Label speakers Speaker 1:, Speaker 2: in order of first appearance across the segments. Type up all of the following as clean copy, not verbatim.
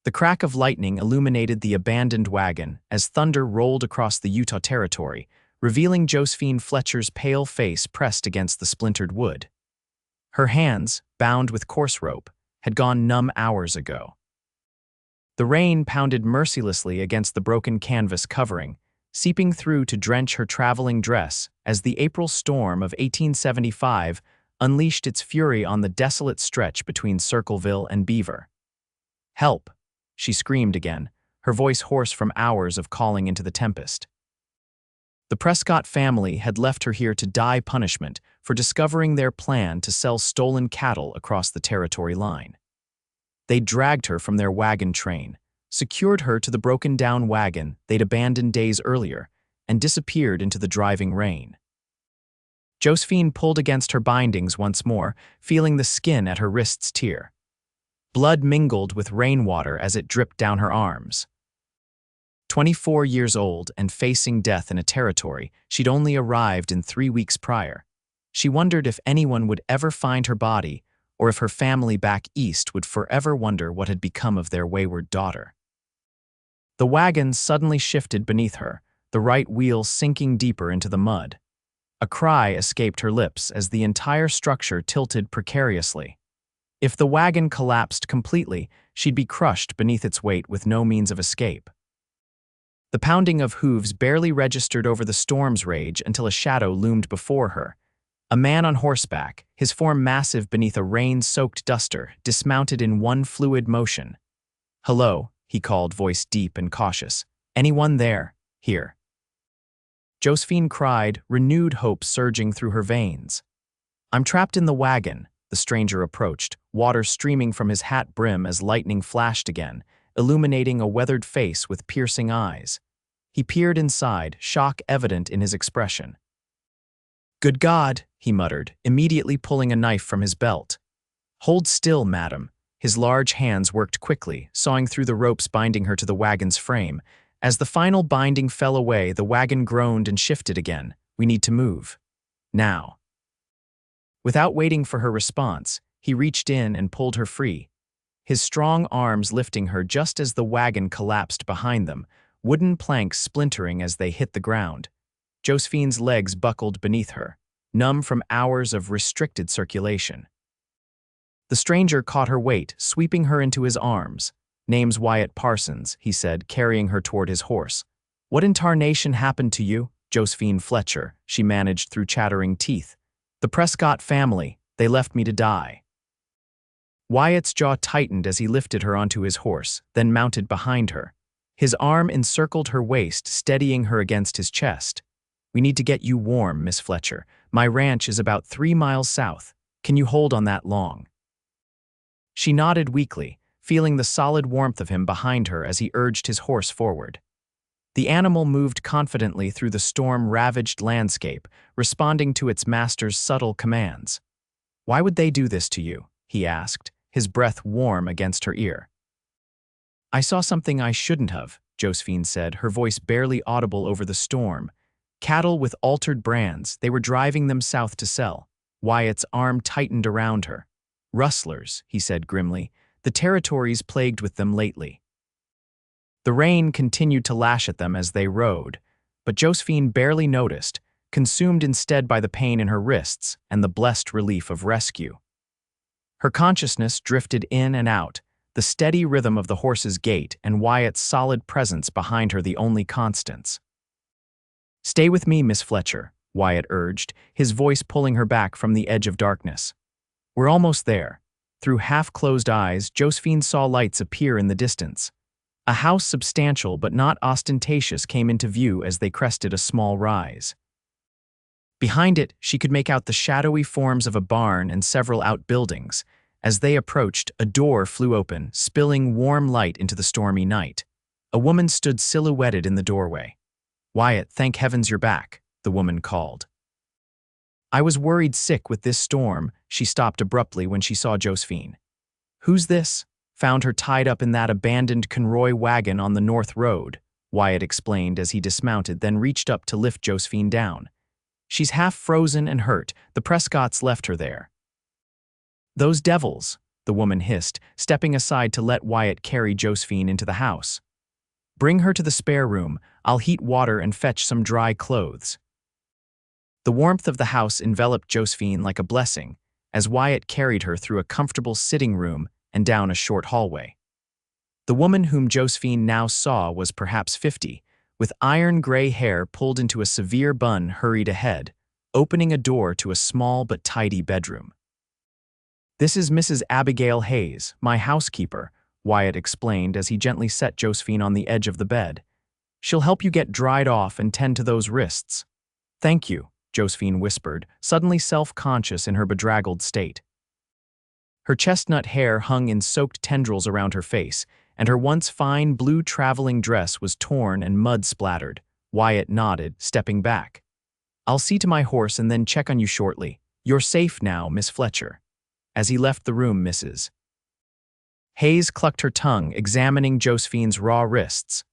Speaker 1: The crack of lightning illuminated the abandoned wagon as thunder rolled across the Utah Territory, revealing Josephine Fletcher's pale face pressed against the splintered wood. Her hands, bound with coarse rope, had gone numb hours ago. The rain pounded mercilessly against the broken canvas covering, seeping through to drench her traveling dress as the April storm of 1875 unleashed its fury on the desolate stretch between Circleville and Beaver. "Help!" she screamed again, her voice hoarse from hours of calling into the tempest. The Prescott family had left her here to die punishment for discovering their plan to sell stolen cattle across the territory line. They dragged her from their wagon train, secured her to the broken-down wagon they'd abandoned days earlier, and disappeared into the driving rain. Josephine pulled against her bindings once more, feeling the skin at her wrists tear. Blood mingled with rainwater as it dripped down her arms. 24 years old and facing death in a territory she'd only arrived in 3 weeks prior, she wondered if anyone would ever find her body or if her family back east would forever wonder what had become of their wayward daughter. The wagon suddenly shifted beneath her, the right wheel sinking deeper into the mud. A cry escaped her lips as the entire structure tilted precariously. If the wagon collapsed completely, she'd be crushed beneath its weight with no means of escape. The pounding of hooves barely registered over the storm's rage until a shadow loomed before her. A man on horseback, his form massive beneath a rain-soaked duster, dismounted in one fluid motion. "Hello," he called, voice deep and cautious. "Anyone there? Here." Josephine cried, renewed hope surging through her veins. "I'm trapped in the wagon," the stranger approached, water streaming from his hat brim as lightning flashed again, illuminating a weathered face with piercing eyes. He peered inside, shock evident in his expression. "Good God," he muttered, immediately pulling a knife from his belt. "Hold still, madam." His large hands worked quickly, sawing through the ropes binding her to the wagon's frame. As the final binding fell away, the wagon groaned and shifted again. "We need to move. Now." Without waiting for her response, he reached in and pulled her free, his strong arms lifting her just as the wagon collapsed behind them, wooden planks splintering as they hit the ground. Josephine's legs buckled beneath her, numb from hours of restricted circulation. The stranger caught her weight, sweeping her into his arms. "Name's Wyatt Parsons," he said, carrying her toward his horse. "What in tarnation happened to you?" "Josephine Fletcher," she managed through chattering teeth. "The Prescott family, they left me to die." Wyatt's jaw tightened as he lifted her onto his horse, then mounted behind her. His arm encircled her waist, steadying her against his chest. "We need to get you warm, Miss Fletcher. My ranch is about 3 miles south. Can you hold on that long?" She nodded weakly, feeling the solid warmth of him behind her as he urged his horse forward. The animal moved confidently through the storm-ravaged landscape, responding to its master's subtle commands. "Why would they do this to you?" he asked, his breath warm against her ear. "I saw something I shouldn't have," Josephine said, her voice barely audible over the storm. "Cattle with altered brands, they were driving them south to sell." Wyatt's arm tightened around her. "Rustlers," he said grimly. "The territory's plagued with them lately." The rain continued to lash at them as they rode, but Josephine barely noticed, consumed instead by the pain in her wrists and the blessed relief of rescue. Her consciousness drifted in and out, the steady rhythm of the horse's gait and Wyatt's solid presence behind her the only constants. "Stay with me, Miss Fletcher," Wyatt urged, his voice pulling her back from the edge of darkness. "We're almost there." Through half-closed eyes, Josephine saw lights appear in the distance. A house substantial but not ostentatious came into view as they crested a small rise. Behind it, she could make out the shadowy forms of a barn and several outbuildings. As they approached, a door flew open, spilling warm light into the stormy night. A woman stood silhouetted in the doorway. "Wyatt, thank heavens you're back," the woman called. "I was worried sick with this storm," she stopped abruptly when she saw Josephine. "Who's this?" "Found her tied up in that abandoned Conroy wagon on the North Road," Wyatt explained as he dismounted, then reached up to lift Josephine down. "She's half frozen and hurt. The Prescotts left her there." "Those devils!" the woman hissed, stepping aside to let Wyatt carry Josephine into the house. "Bring her to the spare room. I'll heat water and fetch some dry clothes." The warmth of the house enveloped Josephine like a blessing, as Wyatt carried her through a comfortable sitting room and down a short hallway. The woman whom Josephine now saw was perhaps 50, with iron-gray hair pulled into a severe bun, hurried ahead, opening a door to a small but tidy bedroom. "This is Mrs. Abigail Hayes, my housekeeper," Wyatt explained as he gently set Josephine on the edge of the bed. "She'll help you get dried off and tend to those wrists." "Thank you," Josephine whispered, suddenly self-conscious in her bedraggled state. Her chestnut hair hung in soaked tendrils around her face, and her once fine blue traveling dress was torn and mud-splattered. Wyatt nodded, stepping back. "I'll see to my horse and then check on you shortly. You're safe now, Miss Fletcher." As he left the room, Mrs. Hayes clucked her tongue, examining Josephine's raw wrists.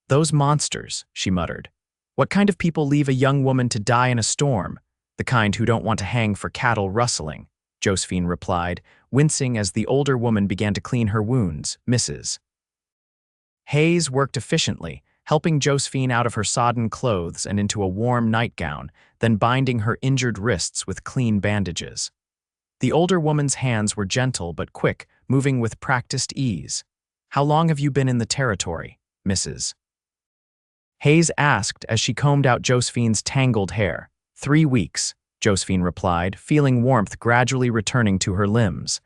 Speaker 1: "Those monsters," she muttered. "What kind of people leave a young woman to die in a storm?" "The kind who don't want to hang for cattle rustling," Josephine replied, wincing as the older woman began to clean her wounds. Mrs. Hayes worked efficiently, helping Josephine out of her sodden clothes and into a warm nightgown, then binding her injured wrists with clean bandages. The older woman's hands were gentle but quick, moving with practiced ease. "How long have you been in the territory, Mrs. Hayes asked as she combed out Josephine's tangled hair. 3 weeks, Josephine replied, feeling warmth gradually returning to her limbs.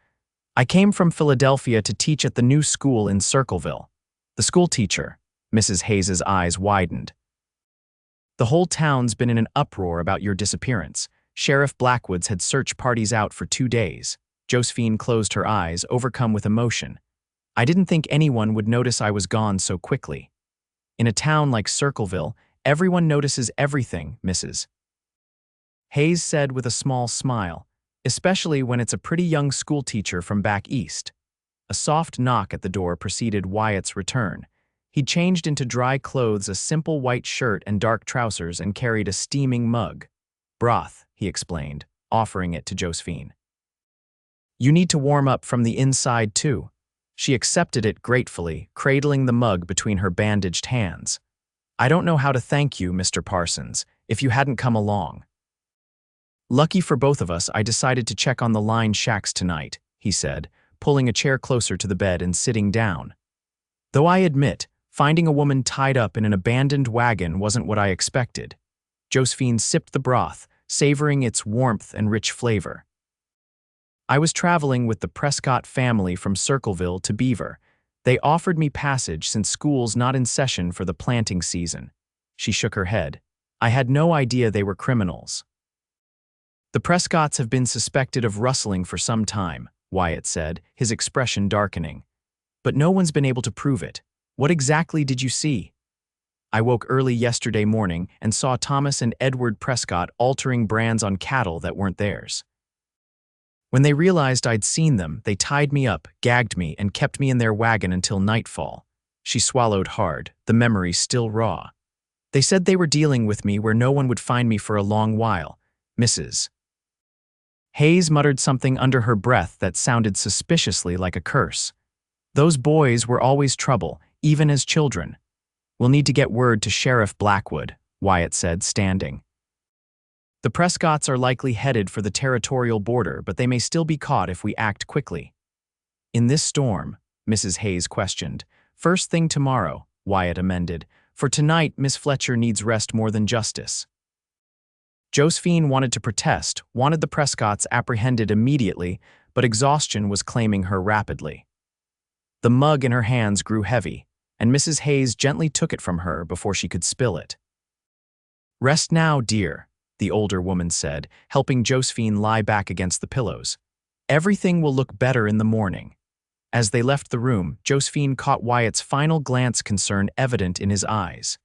Speaker 1: "I came from Philadelphia to teach at the new school in Circleville." "The school teacher," Mrs. Hayes's eyes widened. "The whole town's been in an uproar about your disappearance. Sheriff Blackwood's had search parties out for 2 days. Josephine closed her eyes, overcome with emotion. "I didn't think anyone would notice I was gone so quickly." "In a town like Circleville, everyone notices everything," Mrs. Hayes said with a small smile, "especially when it's a pretty young schoolteacher from back east." A soft knock at the door preceded Wyatt's return. He'd changed into dry clothes, a simple white shirt and dark trousers, and carried a steaming mug. "Broth," he explained, offering it to Josephine. "You need to warm up from the inside, too." She accepted it gratefully, cradling the mug between her bandaged hands. "I don't know how to thank you, Mr. Parsons, if you hadn't come along." "Lucky for both of us, I decided to check on the line shacks tonight," he said, pulling a chair closer to the bed and sitting down. "Though I admit, finding a woman tied up in an abandoned wagon wasn't what I expected." Josephine sipped the broth, savoring its warmth and rich flavor. "I was traveling with the Prescott family from Circleville to Beaver. They offered me passage since school's not in session for the planting season." She shook her head. "I had no idea they were criminals." "The Prescotts have been suspected of rustling for some time," Wyatt said, his expression darkening. "But no one's been able to prove it. What exactly did you see?" "I woke early yesterday morning and saw Thomas and Edward Prescott altering brands on cattle that weren't theirs. When they realized I'd seen them, they tied me up, gagged me, and kept me in their wagon until nightfall." She swallowed hard, the memory still raw. "They said they were dealing with me where no one would find me for a long while." Mrs. Hayes muttered something under her breath that sounded suspiciously like a curse. "Those boys were always trouble, even as children." "We'll need to get word to Sheriff Blackwood," Wyatt said, standing. "The Prescotts are likely headed for the territorial border, but they may still be caught if we act quickly." "In this storm?" Mrs. Hayes questioned. "First thing tomorrow," Wyatt amended. "For tonight, Miss Fletcher needs rest more than justice." Josephine wanted to protest, wanted the Prescotts apprehended immediately, but exhaustion was claiming her rapidly. The mug in her hands grew heavy, and Mrs. Hayes gently took it from her before she could spill it. "Rest now, dear," the older woman said, helping Josephine lie back against the pillows. "Everything will look better in the morning." As they left the room, Josephine caught Wyatt's final glance, concern evident in his eyes.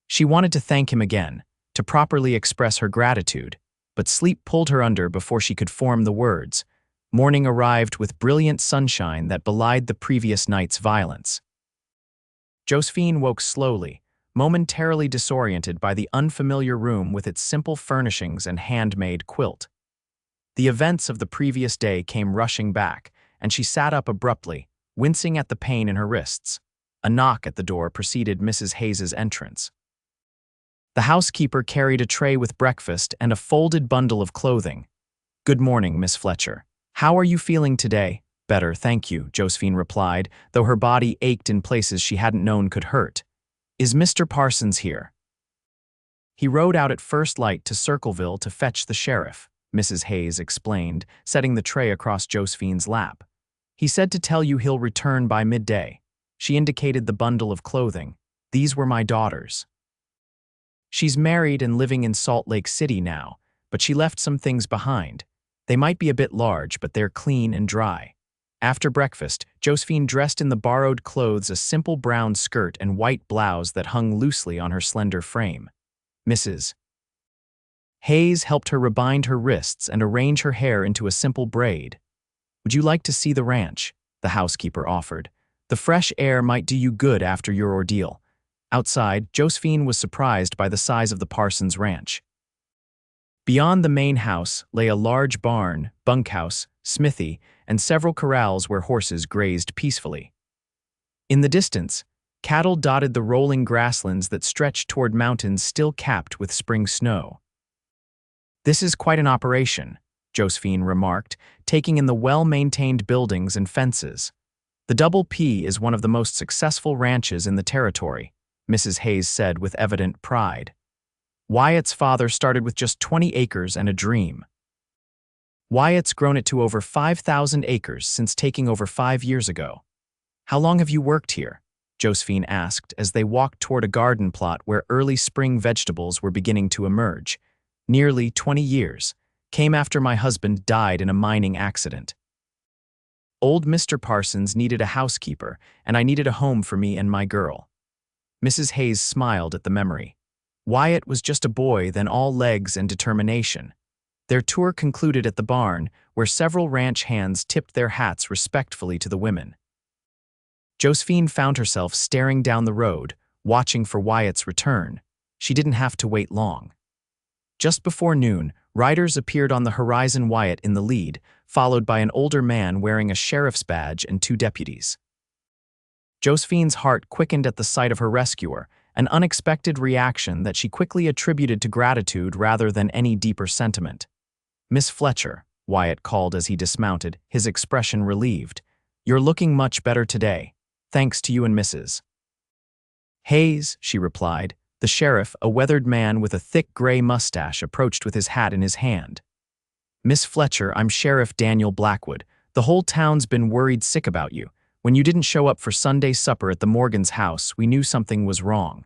Speaker 1: She wanted to thank him again, to properly express her gratitude, but sleep pulled her under before she could form the words. Morning arrived with brilliant sunshine that belied the previous night's violence. Josephine woke slowly, momentarily disoriented by the unfamiliar room with its simple furnishings and handmade quilt. The events of the previous day came rushing back, and she sat up abruptly, wincing at the pain in her wrists. A knock at the door preceded Mrs. Hayes's entrance. The housekeeper carried a tray with breakfast and a folded bundle of clothing. "Good morning, Miss Fletcher. How are you feeling today?" "Better, thank you," Josephine replied, though her body ached in places she hadn't known could hurt. "Is Mr. Parsons here?" "He rode out at first light to Circleville to fetch the sheriff," Mrs. Hayes explained, setting the tray across Josephine's lap. "He said to tell you he'll return by midday." She indicated the bundle of clothing. "These were my daughters. She's married and living in Salt Lake City now, but she left some things behind. They might be a bit large, but they're clean and dry." After breakfast, Josephine dressed in the borrowed clothes, a simple brown skirt and white blouse that hung loosely on her slender frame. Mrs. Hayes helped her rebind her wrists and arrange her hair into a simple braid. "Would you like to see the ranch?" the housekeeper offered. "The fresh air might do you good after your ordeal." Outside, Josephine was surprised by the size of the Parsons ranch. Beyond the main house lay a large barn, bunkhouse, smithy, and several corrals where horses grazed peacefully. In the distance, cattle dotted the rolling grasslands that stretched toward mountains still capped with spring snow. "This is quite an operation," Josephine remarked, taking in the well-maintained buildings and fences. "The Double P is one of the most successful ranches in the territory," Mrs. Hayes said with evident pride. "Wyatt's father started with just 20 acres and a dream. Wyatt's grown it to over 5,000 acres since taking over 5 years ago." "How long have you worked here?" Josephine asked as they walked toward a garden plot where early spring vegetables were beginning to emerge. "Nearly 20 years. Came after my husband died in a mining accident. Old Mr. Parsons needed a housekeeper, and I needed a home for me and my girl." Mrs. Hayes smiled at the memory. Wyatt was just a boy, then all legs and determination. Their tour concluded at the barn, where several ranch hands tipped their hats respectfully to the women. Josephine found herself staring down the road, watching for Wyatt's return. She didn't have to wait long. Just before noon, riders appeared on the horizon, Wyatt in the lead, followed by an older man wearing a sheriff's badge and 2 deputies. Josephine's heart quickened at the sight of her rescuer, an unexpected reaction that she quickly attributed to gratitude rather than any deeper sentiment. "Miss Fletcher," Wyatt called as he dismounted, his expression relieved. "You're looking much better today. Thanks to you and Mrs. Hayes," she replied. The sheriff, a weathered man with a thick gray mustache, approached with his hat in his hand. "Miss Fletcher, I'm Sheriff Daniel Blackwood. The whole town's been worried sick about you. When you didn't show up for Sunday supper at the Morgan's house, we knew something was wrong."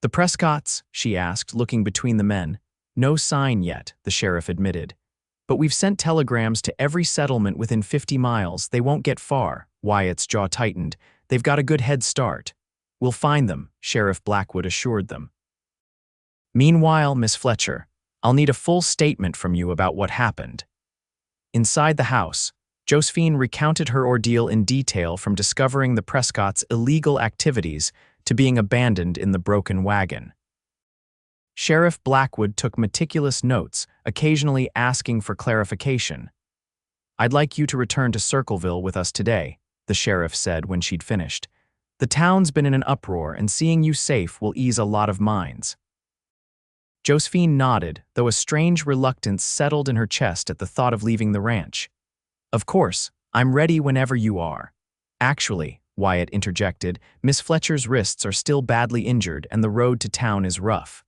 Speaker 1: "The Prescotts?" she asked, looking between the men. "No sign yet," the sheriff admitted. "But we've sent telegrams to every settlement within 50 miles. They won't get far." Wyatt's jaw tightened. "They've got a good head start." "We'll find them," Sheriff Blackwood assured them. "Meanwhile, Miss Fletcher, I'll need a full statement from you about what happened." Inside the house, Josephine recounted her ordeal in detail, from discovering the Prescotts' illegal activities to being abandoned in the broken wagon. Sheriff Blackwood took meticulous notes, occasionally asking for clarification. "I'd like you to return to Circleville with us today," the sheriff said when she'd finished. "The town's been in an uproar, and seeing you safe will ease a lot of minds." Josephine nodded, though a strange reluctance settled in her chest at the thought of leaving the ranch. "Of course, I'm ready whenever you are." "Actually," Wyatt interjected, "Miss Fletcher's wrists are still badly injured and the road to town is rough.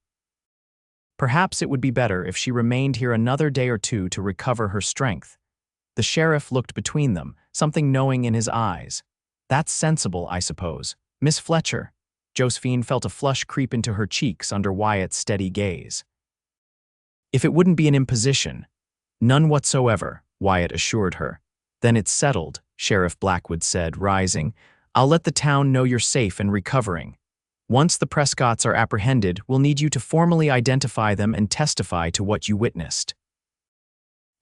Speaker 1: Perhaps it would be better if she remained here another day or two to recover her strength." The sheriff looked between them, something knowing in his eyes. "That's sensible, I suppose. Miss Fletcher." Josephine felt a flush creep into her cheeks under Wyatt's steady gaze. "If it wouldn't be an imposition." "None whatsoever," Wyatt assured her. "Then it's settled," Sheriff Blackwood said, rising. "I'll let the town know you're safe and recovering. Once the Prescotts are apprehended, we'll need you to formally identify them and testify to what you witnessed."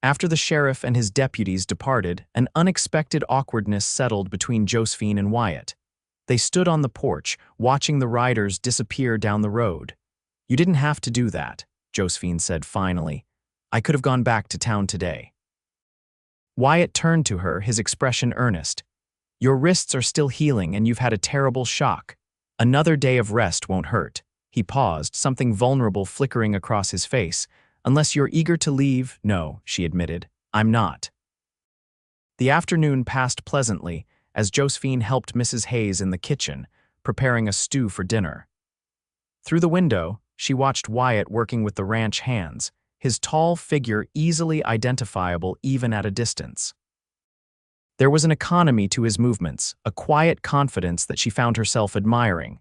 Speaker 1: After the sheriff and his deputies departed, an unexpected awkwardness settled between Josephine and Wyatt. They stood on the porch, watching the riders disappear down the road. "You didn't have to do that," Josephine said finally. "I could have gone back to town today." Wyatt turned to her, his expression earnest. Your wrists are still healing and you've had a terrible shock. Another day of rest won't hurt. He paused, something vulnerable flickering across his face. Unless you're eager to leave, no, she admitted. I'm not. The afternoon passed pleasantly as Josephine helped Mrs. Hayes in the kitchen, preparing a stew for dinner. Through the window, she watched Wyatt working with the ranch hands, his tall figure easily identifiable even at a distance. There was an economy to his movements, a quiet confidence that she found herself admiring.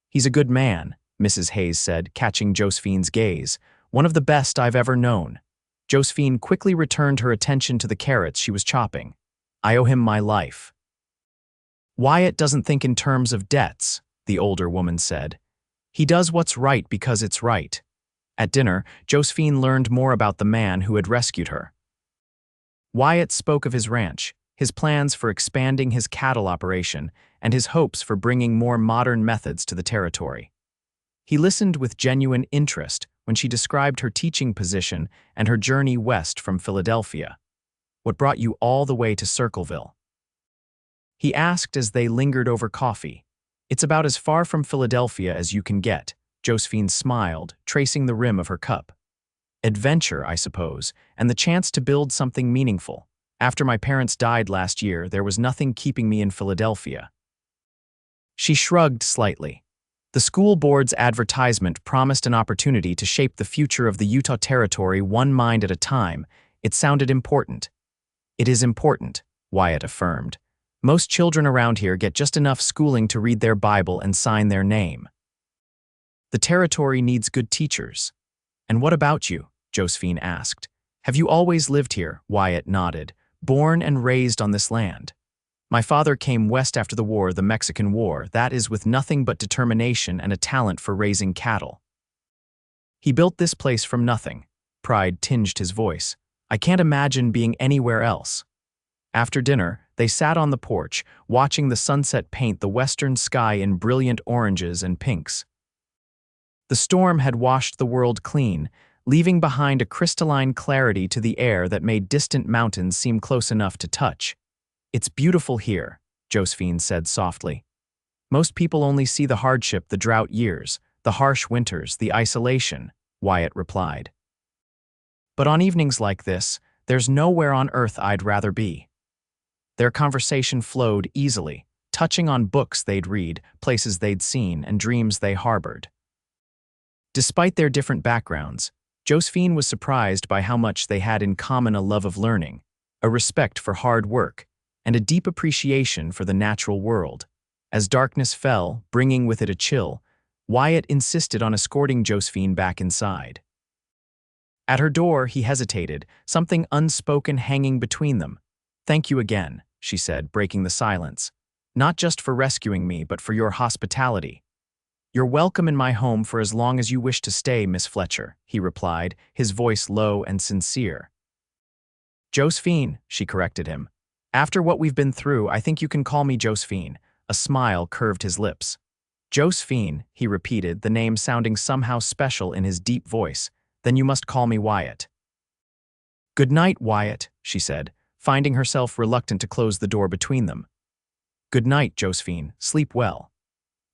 Speaker 1: He's a good man, Mrs. Hayes said, catching Josephine's gaze. One of the best I've ever known. Josephine quickly returned her attention to the carrots she was chopping. I owe him my life. Wyatt doesn't think in terms of debts, the older woman said. He does what's right because it's right. At dinner, Josephine learned more about the man who had rescued her. Wyatt spoke of his ranch, his plans for expanding his cattle operation, and his hopes for bringing more modern methods to the territory. He listened with genuine interest when she described her teaching position and her journey west from Philadelphia. What brought you all the way to Circleville? He asked as they lingered over coffee. It's about as far from Philadelphia as you can get, Josephine smiled, tracing the rim of her cup. Adventure, I suppose, and the chance to build something meaningful. After my parents died last year, there was nothing keeping me in Philadelphia. She shrugged slightly. The school board's advertisement promised an opportunity to shape the future of the Utah Territory one mind at a time. It sounded important. It is important, Wyatt affirmed. Most children around here get just enough schooling to read their Bible and sign their name. The territory needs good teachers. And what about you? Josephine asked. Have you always lived here? Wyatt nodded. Born and raised on this land. My father came west after the war, the Mexican War, that is with nothing but determination and a talent for raising cattle. He built this place from nothing. Pride tinged his voice. I can't imagine being anywhere else. After dinner, they sat on the porch, watching the sunset paint the western sky in brilliant oranges and pinks. The storm had washed the world clean, leaving behind a crystalline clarity to the air that made distant mountains seem close enough to touch. It's beautiful here, Josephine said softly. Most people only see the hardship, the drought years, the harsh winters, the isolation, Wyatt replied. But on evenings like this, there's nowhere on earth I'd rather be. Their conversation flowed easily, touching on books they'd read, places they'd seen, and dreams they harbored. Despite their different backgrounds, Josephine was surprised by how much they had in common: a love of learning, a respect for hard work, and a deep appreciation for the natural world. As darkness fell, bringing with it a chill, Wyatt insisted on escorting Josephine back inside. At her door, he hesitated, something unspoken hanging between them. Thank you again, she said, breaking the silence. Not just for rescuing me, but for your hospitality. You're welcome in my home for as long as you wish to stay, Miss Fletcher, he replied, his voice low and sincere. Josephine, she corrected him. After what we've been through, I think you can call me Josephine. A smile curved his lips. Josephine, he repeated, the name sounding somehow special in his deep voice. Then you must call me Wyatt. Good night, Wyatt, she said, finding herself reluctant to close the door between them. Good night, Josephine. Sleep well.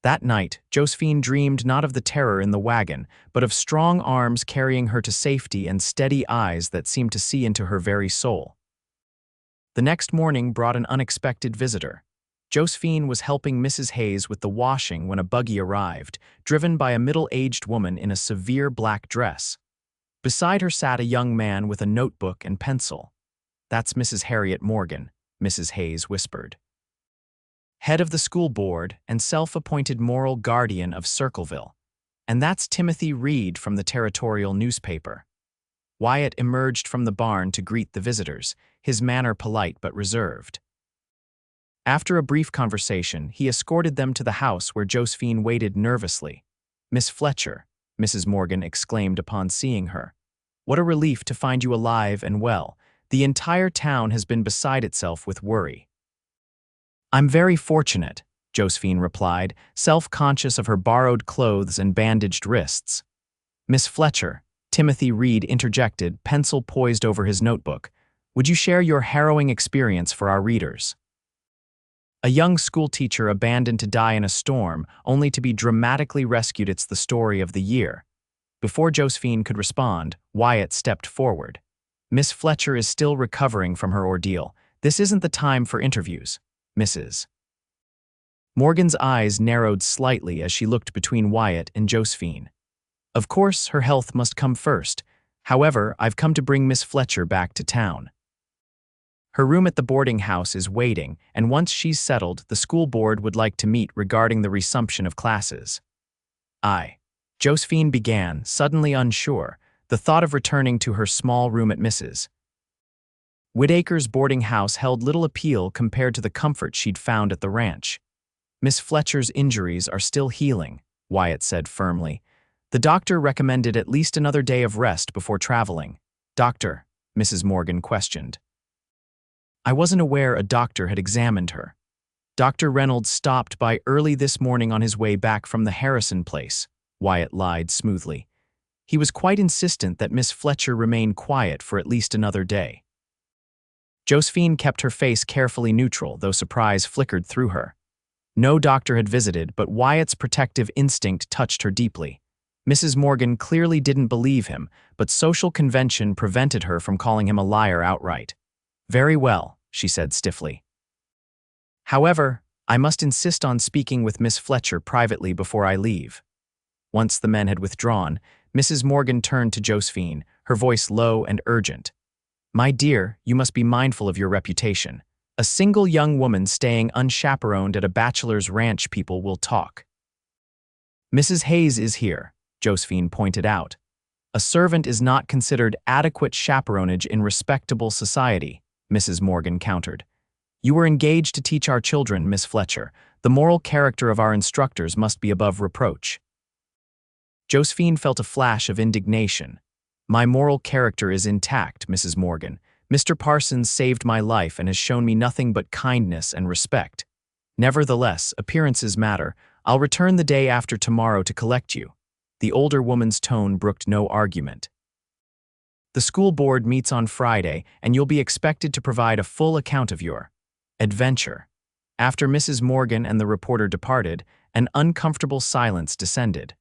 Speaker 1: That night, Josephine dreamed not of the terror in the wagon, but of strong arms carrying her to safety and steady eyes that seemed to see into her very soul. The next morning brought an unexpected visitor. Josephine was helping Mrs. Hayes with the washing when a buggy arrived, driven by a middle-aged woman in a severe black dress. Beside her sat a young man with a notebook and pencil. That's Mrs. Harriet Morgan, Mrs. Hayes whispered. Head of the school board and self-appointed moral guardian of Circleville. And that's Timothy Reed from the territorial newspaper. Wyatt emerged from the barn to greet the visitors, his manner polite but reserved. After a brief conversation, he escorted them to the house where Josephine waited nervously. Miss Fletcher, Mrs. Morgan exclaimed upon seeing her. What a relief to find you alive and well. The entire town has been beside itself with worry. I'm very fortunate, Josephine replied, self-conscious of her borrowed clothes and bandaged wrists. Miss Fletcher, Timothy Reed interjected, pencil poised over his notebook. Would you share your harrowing experience for our readers? A young schoolteacher abandoned to die in a storm, only to be dramatically rescued. It's the story of the year. Before Josephine could respond, Wyatt stepped forward. Miss Fletcher is still recovering from her ordeal. This isn't the time for interviews, Mrs. Morgan's eyes narrowed slightly as she looked between Wyatt and Josephine. Of course, her health must come first. However, I've come to bring Miss Fletcher back to town. Her room at the boarding house is waiting, and once she's settled, the school board would like to meet regarding the resumption of classes. Josephine began, suddenly unsure, the thought of returning to her small room at Mrs. Whittaker's boarding house held little appeal compared to the comfort she'd found at the ranch. Miss Fletcher's injuries are still healing, Wyatt said firmly. The doctor recommended at least another day of rest before traveling. Doctor? Mrs. Morgan questioned. I wasn't aware a doctor had examined her. Dr. Reynolds stopped by early this morning on his way back from the Harrison place, Wyatt lied smoothly. He was quite insistent that Miss Fletcher remain quiet for at least another day. Josephine kept her face carefully neutral, though surprise flickered through her. No doctor had visited, but Wyatt's protective instinct touched her deeply. Mrs. Morgan clearly didn't believe him, but social convention prevented her from calling him a liar outright. Very well, she said stiffly. However, I must insist on speaking with Miss Fletcher privately before I leave. Once the men had withdrawn, Mrs. Morgan turned to Josephine, her voice low and urgent. My dear, you must be mindful of your reputation. A single young woman staying unchaperoned at a bachelor's ranch, people will talk. Mrs. Hayes is here, Josephine pointed out. A servant is not considered adequate chaperonage in respectable society, Mrs. Morgan countered. You were engaged to teach our children, Miss Fletcher. The moral character of our instructors must be above reproach. Josephine felt a flash of indignation. My moral character is intact, Mrs. Morgan. Mr. Parsons saved my life and has shown me nothing but kindness and respect. Nevertheless, appearances matter. I'll return the day after tomorrow to collect you. The older woman's tone brooked no argument. The school board meets on Friday, and you'll be expected to provide a full account of your adventure. After Mrs. Morgan and the reporter departed, an uncomfortable silence descended.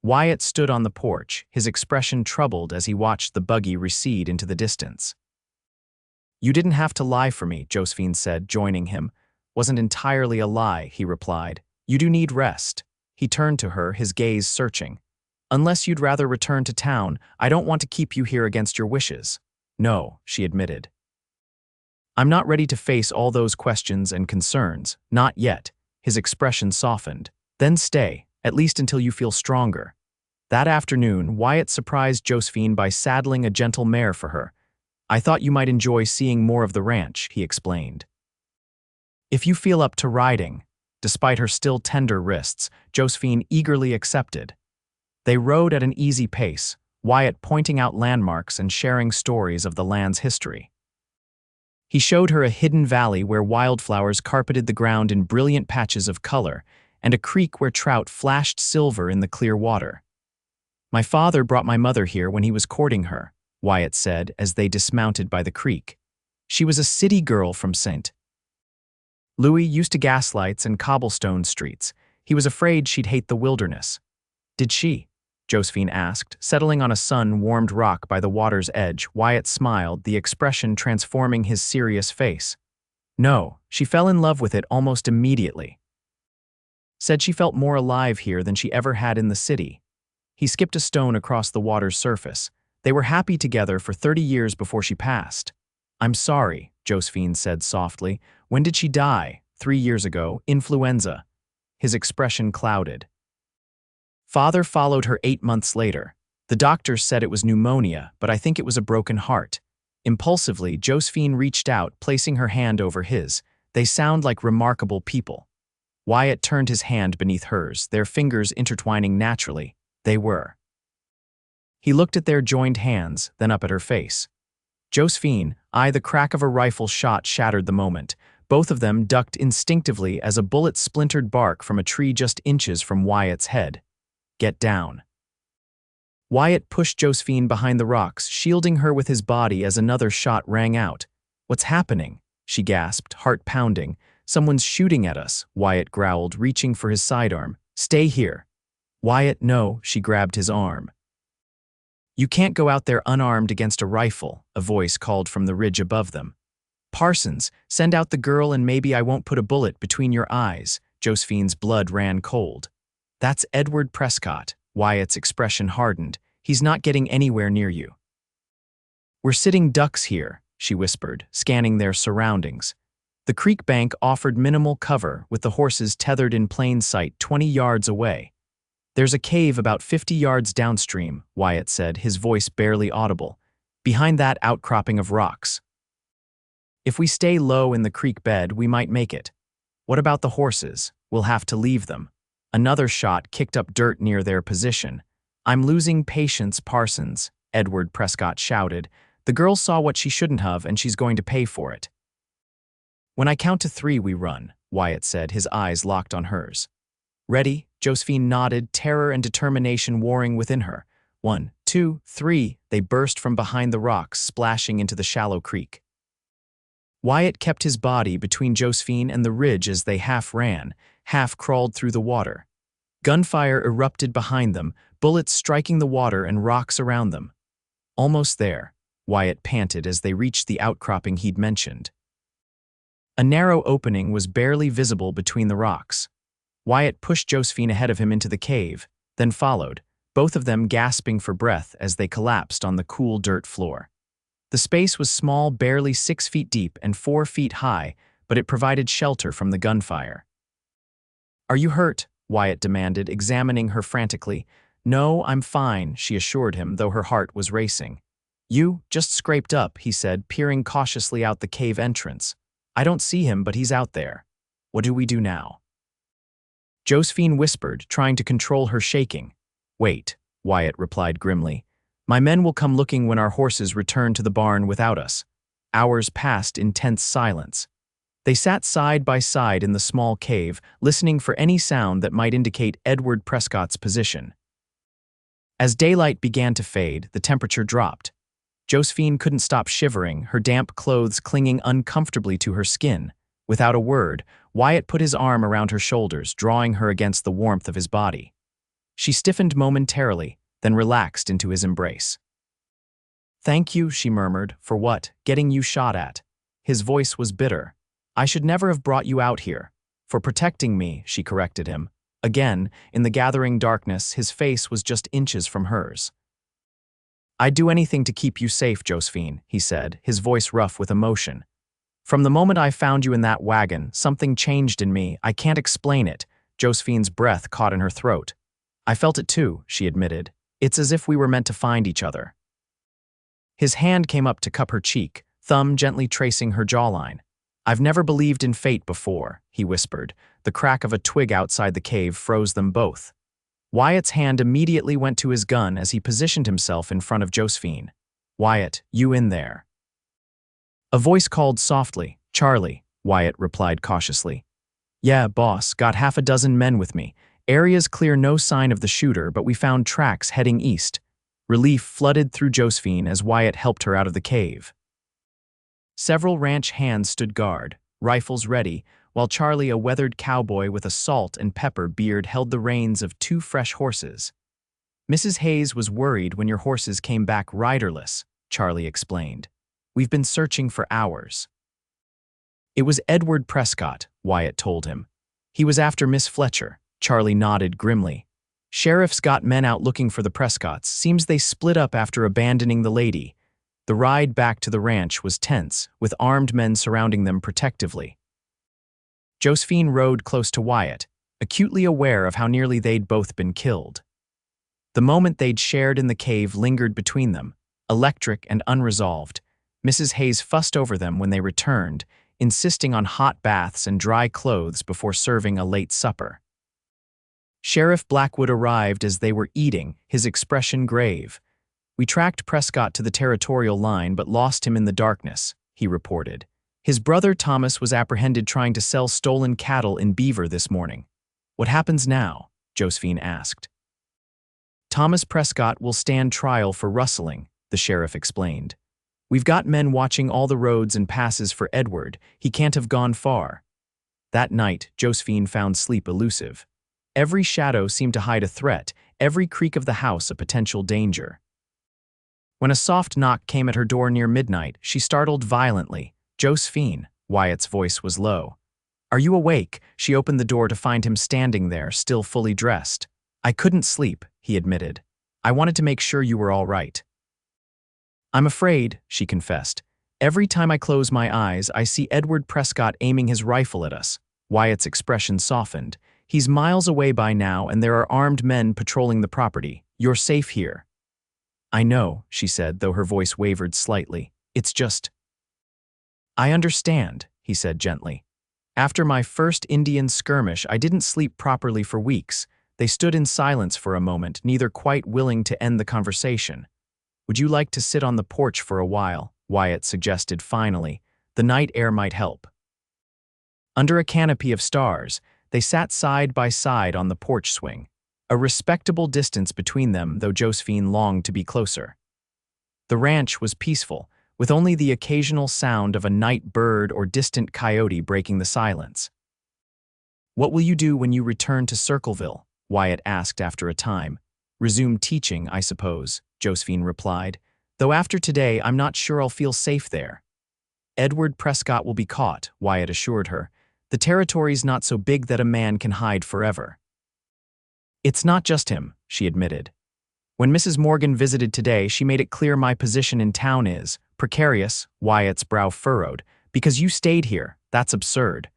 Speaker 1: Wyatt stood on the porch, his expression troubled as he watched the buggy recede into the distance. You didn't have to lie for me, Josephine said, joining him. Wasn't entirely a lie, he replied. You do need rest. He turned to her, his gaze searching. Unless you'd rather return to town, I don't want to keep you here against your wishes. No, she admitted. I'm not ready to face all those questions and concerns, not yet. His expression softened. Then stay, at least until you feel stronger. That afternoon, Wyatt surprised Josephine by saddling a gentle mare for her. I thought you might enjoy seeing more of the ranch, he explained. If you feel up to riding. Despite her still tender wrists, Josephine eagerly accepted. They rode at an easy pace, Wyatt pointing out landmarks and sharing stories of the land's history. He showed her a hidden valley where wildflowers carpeted the ground in brilliant patches of color, and a creek where trout flashed silver in the clear water. My father brought my mother here when he was courting her, Wyatt said as they dismounted by the creek. She was a city girl from St. Louis, used to gaslights and cobblestone streets. He was afraid she'd hate the wilderness. Did she? Josephine asked, settling on a sun-warmed rock by the water's edge. Wyatt smiled, the expression transforming his serious face. No, she fell in love with it almost immediately. Said she felt more alive here than she ever had in the city. He skipped a stone across the water's surface. They were happy together for 30 years before she passed. I'm sorry, Josephine said softly. When did she die? 3 years ago, influenza. His expression clouded. Father followed her 8 months later. The doctors said it was pneumonia, but I think it was a broken heart. Impulsively, Josephine reached out, placing her hand over his. They sound like remarkable people. Wyatt turned his hand beneath hers, their fingers intertwining naturally. They were. He looked at their joined hands, then up at her face. Josephine, the crack of a rifle shot shattered the moment. Both of them ducked instinctively as a bullet splintered bark from a tree just inches from Wyatt's head. Get down. Wyatt pushed Josephine behind the rocks, shielding her with his body as another shot rang out. "What's happening?" she gasped, heart pounding. "Someone's shooting at us," Wyatt growled, reaching for his sidearm. "Stay here." "Wyatt, no," she grabbed his arm. "You can't go out there unarmed against a rifle," a voice called from the ridge above them. "Parsons, send out the girl and maybe I won't put a bullet between your eyes." Josephine's blood ran cold. "That's Edward Prescott." Wyatt's expression hardened. "He's not getting anywhere near you." "We're sitting ducks here," she whispered, scanning their surroundings. The creek bank offered minimal cover, with the horses tethered in plain sight 20 yards away. "There's a cave about 50 yards downstream," Wyatt said, his voice barely audible. "Behind that outcropping of rocks. If we stay low in the creek bed, we might make it. What about the horses? We'll have to leave them." Another shot kicked up dirt near their position. "I'm losing patience, Parsons," Edward Prescott shouted. "The girl saw what she shouldn't have, and she's going to pay for it." "When I count to 3, we run," Wyatt said, his eyes locked on hers. "Ready?" Josephine nodded, terror and determination warring within her. 1, 2, 3, they burst from behind the rocks, splashing into the shallow creek. Wyatt kept his body between Josephine and the ridge as they half ran, half crawled through the water. Gunfire erupted behind them, bullets striking the water and rocks around them. "Almost there," Wyatt panted as they reached the outcropping he'd mentioned. A narrow opening was barely visible between the rocks. Wyatt pushed Josephine ahead of him into the cave, then followed, both of them gasping for breath as they collapsed on the cool dirt floor. The space was small, barely 6 feet deep and 4 feet high, but it provided shelter from the gunfire. "Are you hurt?" Wyatt demanded, examining her frantically. "No, I'm fine," she assured him, though her heart was racing. "You, just scraped up," he said, peering cautiously out the cave entrance. "I don't see him, but he's out there. What do we do now?" Josephine whispered, trying to control her shaking. "Wait," Wyatt replied grimly. "My men will come looking when our horses return to the barn without us." Hours passed in tense silence. They sat side by side in the small cave, listening for any sound that might indicate Edward Prescott's position. As daylight began to fade, the temperature dropped. Josephine couldn't stop shivering, her damp clothes clinging uncomfortably to her skin. Without a word, Wyatt put his arm around her shoulders, drawing her against the warmth of his body. She stiffened momentarily, then relaxed into his embrace. "Thank you," she murmured. "For what? Getting you shot at." His voice was bitter. "I should never have brought you out here." "For protecting me," she corrected him. Again, in the gathering darkness, his face was just inches from hers. "I'd do anything to keep you safe, Josephine," he said, his voice rough with emotion. "From the moment I found you in that wagon, something changed in me. I can't explain it." Josephine's breath caught in her throat. "I felt it too," she admitted. "It's as if we were meant to find each other." His hand came up to cup her cheek, thumb gently tracing her jawline. "I've never believed in fate before," he whispered. The crack of a twig outside the cave froze them both. Wyatt's hand immediately went to his gun as he positioned himself in front of Josephine. "Wyatt, you in there?" A voice called softly. "Charlie," Wyatt replied cautiously. "Yeah, boss, got 6 men with me. Area's clear, no sign of the shooter, but we found tracks heading east." Relief flooded through Josephine as Wyatt helped her out of the cave. Several ranch hands stood guard, rifles ready, while Charlie, a weathered cowboy with a salt and pepper beard, held the reins of 2 fresh horses. "Mrs. Hayes was worried when your horses came back riderless," Charlie explained. "We've been searching for hours." "It was Edward Prescott," Wyatt told him. "He was after Miss Fletcher." Charlie nodded grimly. "Sheriff's got men out looking for the Prescotts. Seems they split up after abandoning the lady." The ride back to the ranch was tense, with armed men surrounding them protectively. Josephine rode close to Wyatt, acutely aware of how nearly they'd both been killed. The moment they'd shared in the cave lingered between them, electric and unresolved. Mrs. Hayes fussed over them when they returned, insisting on hot baths and dry clothes before serving a late supper. Sheriff Blackwood arrived as they were eating, his expression grave. "We tracked Prescott to the territorial line but lost him in the darkness," he reported. "His brother Thomas was apprehended trying to sell stolen cattle in Beaver this morning." "What happens now?" Josephine asked. Thomas Prescott will stand trial for rustling, the sheriff explained. We've got men watching all the roads and passes for Edward. He can't have gone far. That night, Josephine found sleep elusive. Every shadow seemed to hide a threat, every creak of the house a potential danger. When a soft knock came at her door near midnight, she startled violently. "Josephine," Wyatt's voice was low. "Are you awake?" She opened the door to find him standing there, still fully dressed. "I couldn't sleep," he admitted. "I wanted to make sure you were all right." "I'm afraid," she confessed. "Every time I close my eyes, I see Edward Prescott aiming his rifle at us." Wyatt's expression softened. "He's miles away by now, and there are armed men patrolling the property. You're safe here." "I know," she said, though her voice wavered slightly. "It's just—" "I understand," he said gently. "After my first Indian skirmish, I didn't sleep properly for weeks." They stood in silence for a moment, neither quite willing to end the conversation. "Would you like to sit on the porch for a while?" Wyatt suggested finally. "The night air might help." Under a canopy of stars, they sat side by side on the porch swing, a respectable distance between them, though Josephine longed to be closer. The ranch was peaceful, with only the occasional sound of a night bird or distant coyote breaking the silence. "What will you do when you return to Circleville?" Wyatt asked after a time. "Resume teaching, I suppose," Josephine replied, "though after today I'm not sure I'll feel safe there." "Edward Prescott will be caught," Wyatt assured her. "The territory's not so big that a man can hide forever." "It's not just him," she admitted. "When Mrs. Morgan visited today, she made it clear my position in town is precarious." Wyatt's brow furrowed. "Because you stayed here, that's absurd.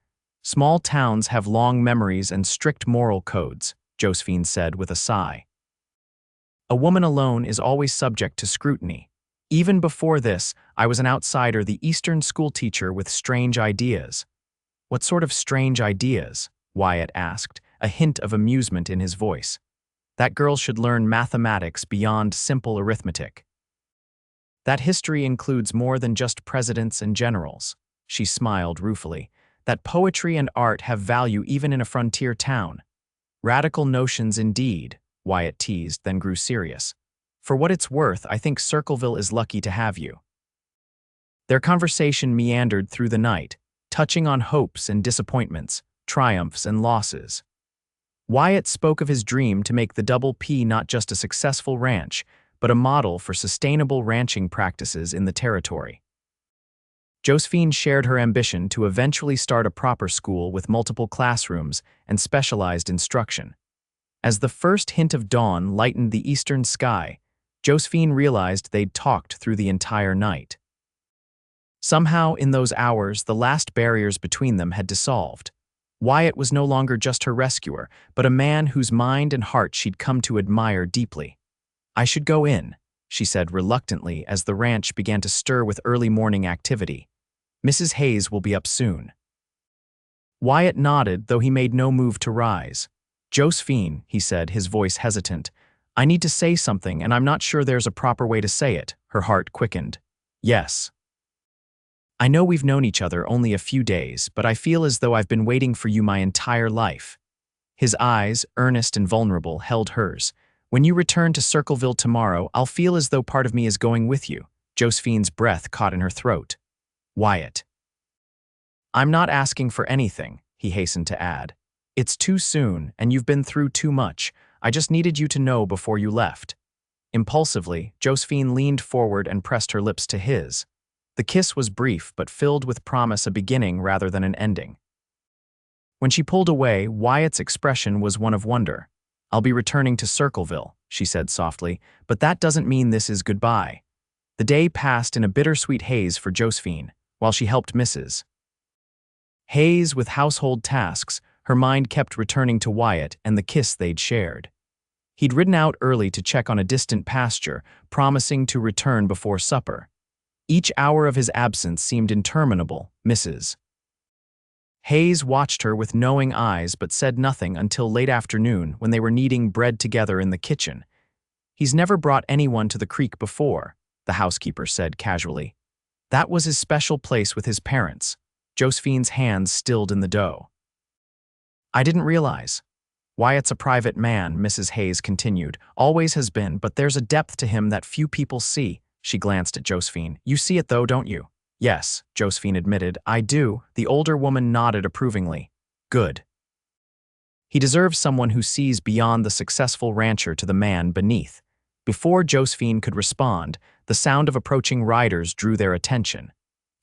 Speaker 1: Small towns have long memories and strict moral codes," Josephine said with a sigh. "A woman alone is always subject to scrutiny. Even before this, I was an outsider, the Eastern schoolteacher with strange ideas." "What sort of strange ideas?" Wyatt asked, a hint of amusement in his voice. "That girl should learn mathematics beyond simple arithmetic. That history includes more than just presidents and generals." She smiled ruefully. "That poetry and art have value even in a frontier town." "Radical notions indeed," Wyatt teased, then grew serious. "For what it's worth, I think Circleville is lucky to have you." Their conversation meandered through the night, touching on hopes and disappointments, triumphs and losses. Wyatt spoke of his dream to make the Double P not just a successful ranch, but a model for sustainable ranching practices in the territory. Josephine shared her ambition to eventually start a proper school with multiple classrooms and specialized instruction. As the first hint of dawn lightened the eastern sky, Josephine realized they'd talked through the entire night. Somehow, in those hours, the last barriers between them had dissolved. Wyatt was no longer just her rescuer, but a man whose mind and heart she'd come to admire deeply. "I should go in," she said reluctantly as the ranch began to stir with early morning activity. "Mrs. Hayes will be up soon." Wyatt nodded, though he made no move to rise. "Josephine," he said, his voice hesitant, "I need to say something, and I'm not sure there's a proper way to say it." Her heart quickened. "Yes. I know we've known each other only a few days, but I feel as though I've been waiting for you my entire life." His eyes, earnest and vulnerable, held hers. "When you return to Circleville tomorrow, I'll feel as though part of me is going with you." Josephine's breath caught in her throat. "Wyatt." "I'm not asking for anything," he hastened to add. "It's too soon, and you've been through too much. I just needed you to know before you left." Impulsively, Josephine leaned forward and pressed her lips to his. The kiss was brief, but filled with promise, a beginning rather than an ending. When she pulled away, Wyatt's expression was one of wonder. "I'll be returning to Circleville," she said softly, "but that doesn't mean this is goodbye." The day passed in a bittersweet haze for Josephine, while she helped Mrs. Hayes with household tasks. Her mind kept returning to Wyatt and the kiss they'd shared. He'd ridden out early to check on a distant pasture, promising to return before supper. Each hour of his absence seemed interminable. Mrs. Hayes watched her with knowing eyes but said nothing until late afternoon when they were kneading bread together in the kitchen. "He's never brought anyone to the creek before," the housekeeper said casually. "That was his special place with his parents." Josephine's hands stilled in the dough. "I didn't realize." Wyatt's a private man, Mrs. Hayes continued. Always has been, but there's a depth to him that few people see. She glanced at Josephine. You see it though, don't you? Yes, Josephine admitted. I do. The older woman nodded approvingly. Good. He deserves someone who sees beyond the successful rancher to the man beneath. Before Josephine could respond, the sound of approaching riders drew their attention.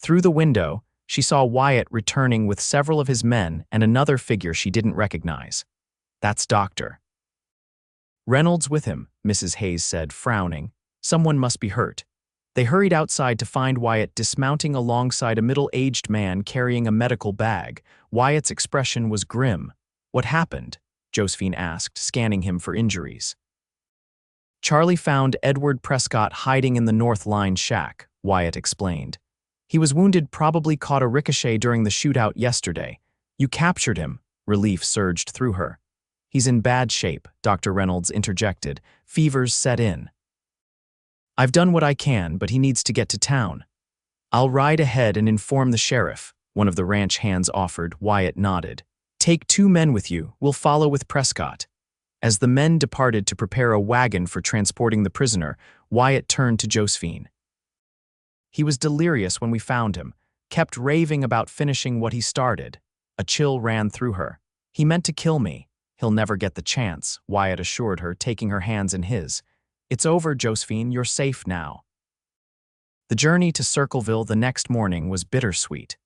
Speaker 1: Through the window, she saw Wyatt returning with several of his men and another figure she didn't recognize. That's Dr. Reynolds with him, Mrs. Hayes said, frowning. Someone must be hurt. They hurried outside to find Wyatt dismounting alongside a middle-aged man carrying a medical bag. Wyatt's expression was grim. What happened? Josephine asked, scanning him for injuries. Charlie found Edward Prescott hiding in the North Line shack, Wyatt explained. He was wounded, probably caught a ricochet during the shootout yesterday. You captured him. Relief surged through her. He's in bad shape, Dr. Reynolds interjected. Fever's set in. I've done what I can, but he needs to get to town. I'll ride ahead and inform the sheriff, one of the ranch hands offered. Wyatt nodded. Take 2 men with you. We'll follow with Prescott. As the men departed to prepare a wagon for transporting the prisoner, Wyatt turned to Josephine. He was delirious when we found him, kept raving about finishing what he started. A chill ran through her. He meant to kill me. He'll never get the chance, Wyatt assured her, taking her hands in his. It's over, Josephine. You're safe now. The journey to Circleville the next morning was bittersweet.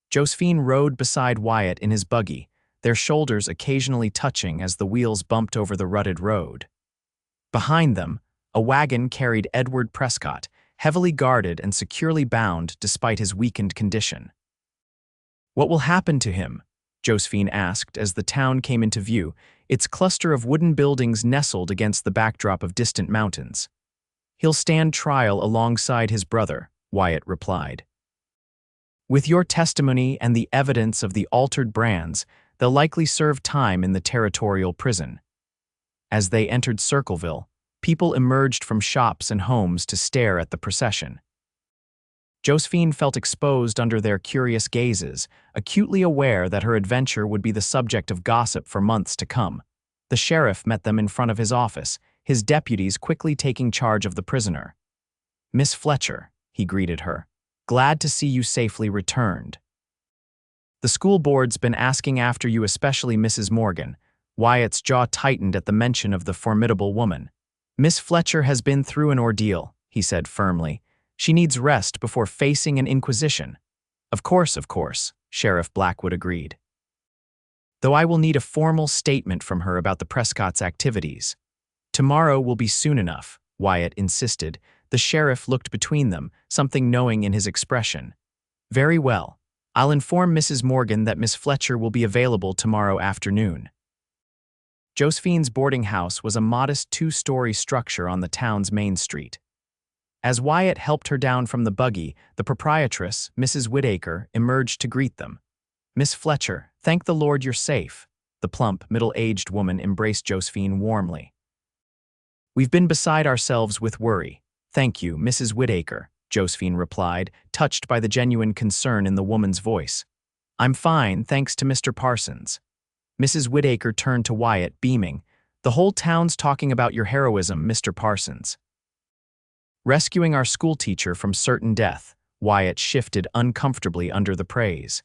Speaker 1: Josephine rode beside Wyatt in his buggy, their shoulders occasionally touching as the wheels bumped over the rutted road. Behind them, a wagon carried Edward Prescott, heavily guarded and securely bound despite his weakened condition. What will happen to him? Josephine asked as the town came into view, its cluster of wooden buildings nestled against the backdrop of distant mountains. He'll stand trial alongside his brother, Wyatt replied. With your testimony and the evidence of the altered brands, they'll likely serve time in the territorial prison. As they entered Circleville, people emerged from shops and homes to stare at the procession. Josephine felt exposed under their curious gazes, acutely aware that her adventure would be the subject of gossip for months to come. The sheriff met them in front of his office, his deputies quickly taking charge of the prisoner. Miss Fletcher, he greeted her. Glad to see you safely returned. The school board's been asking after you, especially Mrs. Morgan. Wyatt's jaw tightened at the mention of the formidable woman. Miss Fletcher has been through an ordeal, he said firmly. She needs rest before facing an inquisition. Of course, Sheriff Blackwood agreed. Though I will need a formal statement from her about the Prescott's activities. Tomorrow will be soon enough, Wyatt insisted. The sheriff looked between them, something knowing in his expression. Very well. I'll inform Mrs. Morgan that Miss Fletcher will be available tomorrow afternoon. Josephine's boarding house was a modest 2-story structure on the town's main street. As Wyatt helped her down from the buggy, the proprietress, Mrs. Whittaker, emerged to greet them. Miss Fletcher, thank the Lord you're safe. The plump, middle-aged woman embraced Josephine warmly. We've been beside ourselves with worry. Thank you, Mrs. Whittaker, Josephine replied, touched by the genuine concern in the woman's voice. I'm fine, thanks to Mr. Parsons. Mrs. Whittaker turned to Wyatt, beaming. The whole town's talking about your heroism, Mr. Parsons. Rescuing our schoolteacher from certain death, Wyatt shifted uncomfortably under the praise.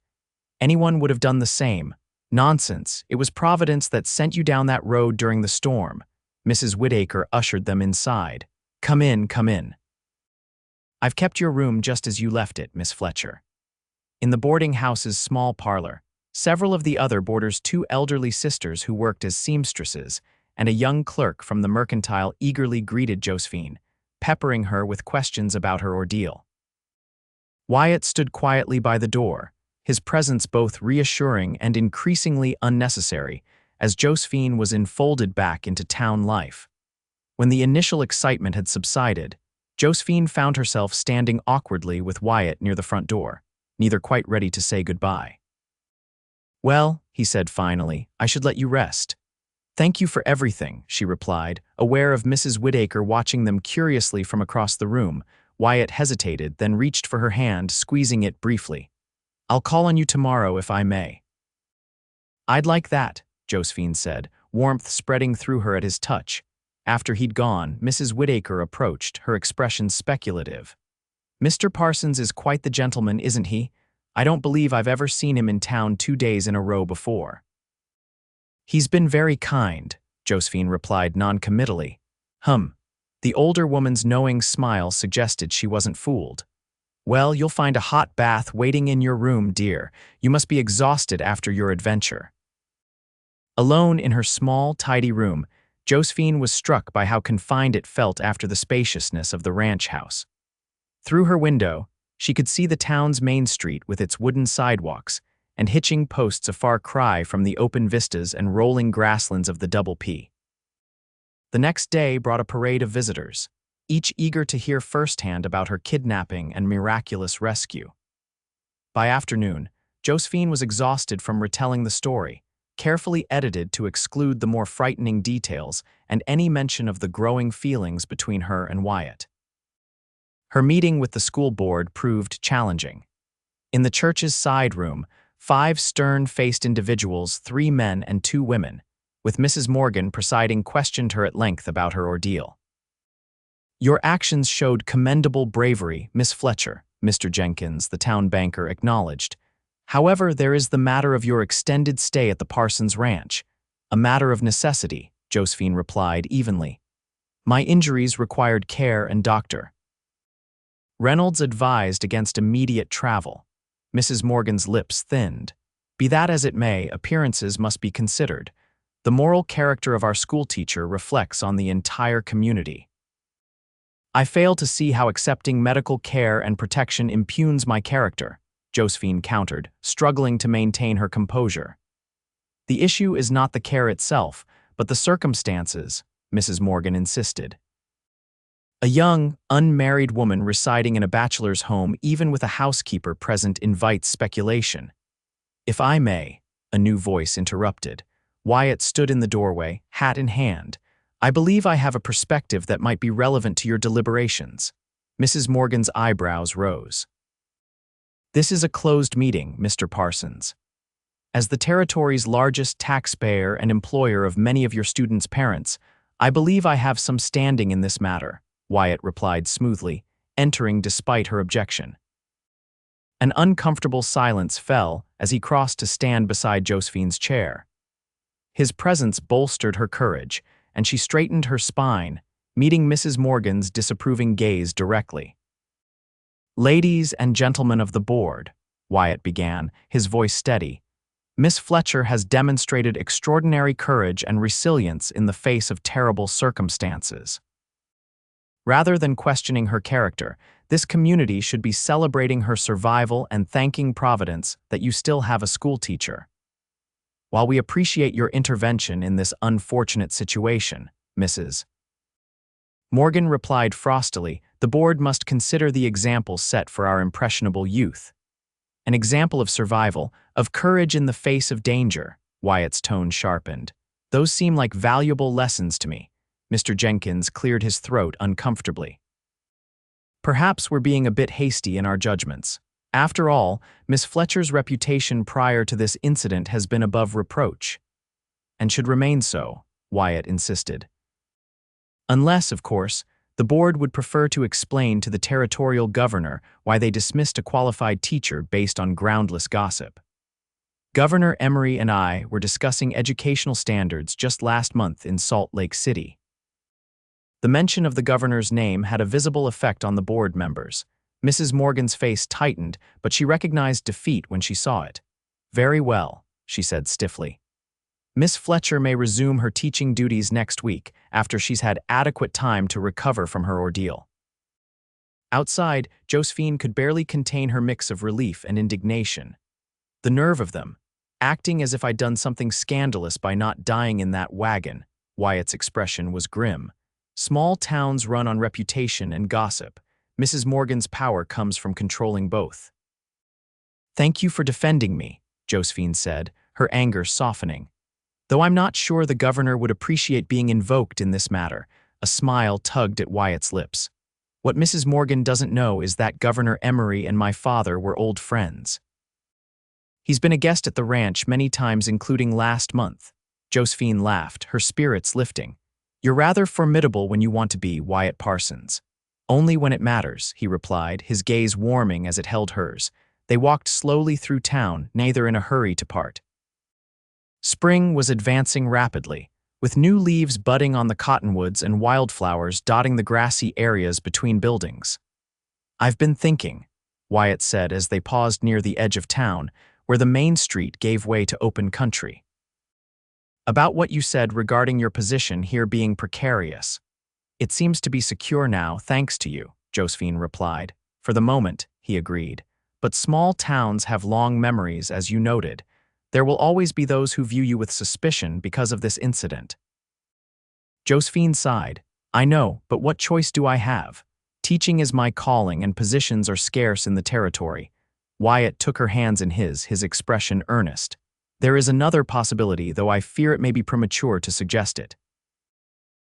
Speaker 1: Anyone would have done the same. Nonsense, it was Providence that sent you down that road during the storm. Mrs. Whittaker ushered them inside. Come in, come in. I've kept your room just as you left it, Miss Fletcher. In the boarding house's small parlor, several of the other boarders, 2 elderly sisters who worked as seamstresses, and a young clerk from the mercantile eagerly greeted Josephine, peppering her with questions about her ordeal. Wyatt stood quietly by the door, his presence both reassuring and increasingly unnecessary, as Josephine was enfolded back into town life. When the initial excitement had subsided, Josephine found herself standing awkwardly with Wyatt near the front door, neither quite ready to say goodbye. Well, he said finally, I should let you rest. Thank you for everything, she replied, aware of Mrs. Whittaker watching them curiously from across the room. Wyatt hesitated, then reached for her hand, squeezing it briefly. I'll call on you tomorrow if I may. I'd like that, Josephine said, warmth spreading through her at his touch. After he'd gone, Mrs. Whittaker approached, her expression speculative. "Mr. Parsons is quite the gentleman, isn't he? I don't believe I've ever seen him in town 2 days in a row before." "He's been very kind," Josephine replied noncommittally. The older woman's knowing smile suggested she wasn't fooled. "Well, you'll find a hot bath waiting in your room, dear. You must be exhausted after your adventure." Alone in her small, tidy room, Josephine was struck by how confined it felt after the spaciousness of the ranch house. Through her window, she could see the town's main street with its wooden sidewalks and hitching posts a far cry from the open vistas and rolling grasslands of the Double P. The next day brought a parade of visitors, each eager to hear firsthand about her kidnapping and miraculous rescue. By afternoon, Josephine was exhausted from retelling the story, carefully edited to exclude the more frightening details and any mention of the growing feelings between her and Wyatt. Her meeting with the school board proved challenging. In the church's side room, 5 stern-faced individuals, 3 men and 2 women, with Mrs. Morgan presiding, questioned her at length about her ordeal. "Your actions showed commendable bravery, Miss Fletcher," Mr. Jenkins, the town banker, acknowledged. "However, there is the matter of your extended stay at the Parsons Ranch. A matter of necessity," Josephine replied evenly. "My injuries required care and doctor." Reynolds advised against immediate travel. Mrs. Morgan's lips thinned. "Be that as it may, appearances must be considered. The moral character of our schoolteacher reflects on the entire community." "I fail to see how accepting medical care and protection impugns my character," Josephine countered, struggling to maintain her composure. "The issue is not the care itself, but the circumstances," Mrs. Morgan insisted. "A young, unmarried woman residing in a bachelor's home, even with a housekeeper present, invites speculation." "If I may," a new voice interrupted. Wyatt stood in the doorway, hat in hand. "I believe I have a perspective that might be relevant to your deliberations." Mrs. Morgan's eyebrows rose. "This is a closed meeting, Mr. Parsons. As the territory's largest taxpayer and employer of many of your students' parents, I believe I have some standing in this matter," Wyatt replied smoothly, entering despite her objection. An uncomfortable silence fell as he crossed to stand beside Josephine's chair. His presence bolstered her courage, and she straightened her spine, meeting Mrs. Morgan's disapproving gaze directly. "Ladies and gentlemen of the board," Wyatt began, his voice steady, "Miss Fletcher has demonstrated extraordinary courage and resilience in the face of terrible circumstances. Rather than questioning her character, this community should be celebrating her survival and thanking Providence that you still have a schoolteacher. While we appreciate your intervention in this unfortunate situation, Mrs. Morgan replied frostily, the board must consider the example set for our impressionable youth. An example of survival, of courage in the face of danger, Wyatt's tone sharpened. Those seem like valuable lessons to me. Mr. Jenkins cleared his throat uncomfortably. Perhaps we're being a bit hasty in our judgments. After all, Miss Fletcher's reputation prior to this incident has been above reproach. And should remain so, Wyatt insisted. Unless, of course, the board would prefer to explain to the territorial governor why they dismissed a qualified teacher based on groundless gossip. Governor Emery and I were discussing educational standards just last month in Salt Lake City. The mention of the governor's name had a visible effect on the board members. Mrs. Morgan's face tightened, but she recognized defeat when she saw it. Very well, she said stiffly. Miss Fletcher may resume her teaching duties next week after she's had adequate time to recover from her ordeal. Outside, Josephine could barely contain her mix of relief and indignation. The nerve of them, acting as if I'd done something scandalous by not dying in that wagon. Wyatt's expression was grim. Small towns run on reputation and gossip. Mrs. Morgan's power comes from controlling both. Thank you for defending me, Josephine said, her anger softening. Though I'm not sure the governor would appreciate being invoked in this matter, a smile tugged at Wyatt's lips. What Mrs. Morgan doesn't know is that Governor Emery and my father were old friends. He's been a guest at the ranch many times, including last month. Josephine laughed, her spirits lifting. "You're rather formidable when you want to be, Wyatt Parsons." "Only when it matters," he replied, his gaze warming as it held hers. They walked slowly through town, neither in a hurry to part. Spring was advancing rapidly, with new leaves budding on the cottonwoods and wildflowers dotting the grassy areas between buildings. "I've been thinking," Wyatt said as they paused near the edge of town, where the main street gave way to open country. "About what you said regarding your position here being precarious. It seems to be secure now, thanks to you," Josephine replied. "For the moment," he agreed. "But small towns have long memories, as you noted. There will always be those who view you with suspicion because of this incident." Josephine sighed. "I know, but what choice do I have? Teaching is my calling and positions are scarce in the territory." Wyatt took her hands in his expression earnest. "There is another possibility, though I fear it may be premature to suggest it."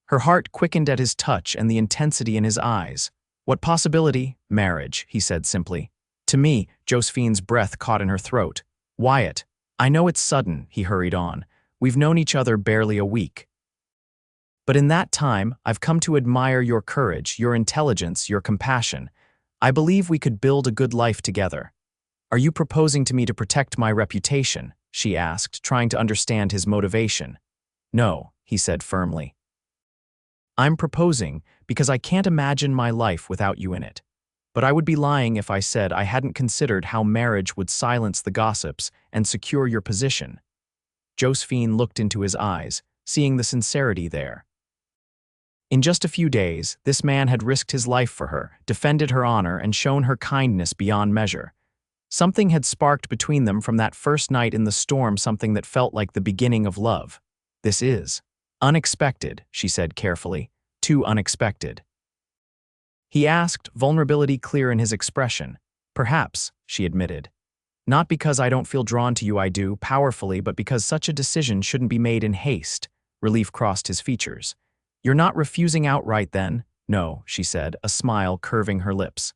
Speaker 1: Her heart quickened at his touch and the intensity in his eyes. "What possibility?" "Marriage," he said simply. "To me," Josephine's breath caught in her throat. "Wyatt, I know it's sudden," he hurried on. "We've known each other barely a week. But in that time, I've come to admire your courage, your intelligence, your compassion. I believe we could build a good life together." "Are you proposing to me to protect my reputation?" she asked, trying to understand his motivation. "No," he said firmly. "I'm proposing because I can't imagine my life without you in it. But I would be lying if I said I hadn't considered how marriage would silence the gossips and secure your position." Josephine looked into his eyes, seeing the sincerity there. In just a few days, this man had risked his life for her, defended her honor, and shown her kindness beyond measure. Something had sparked between them from that first night in the storm, something that felt like the beginning of love. "This is unexpected," she said carefully. "Too unexpected." He asked, vulnerability clear in his expression. "Perhaps," she admitted. "Not because I don't feel drawn to you, I do, powerfully, but because such a decision shouldn't be made in haste." Relief crossed his features. "You're not refusing outright then?" "No," she said, a smile curving her lips.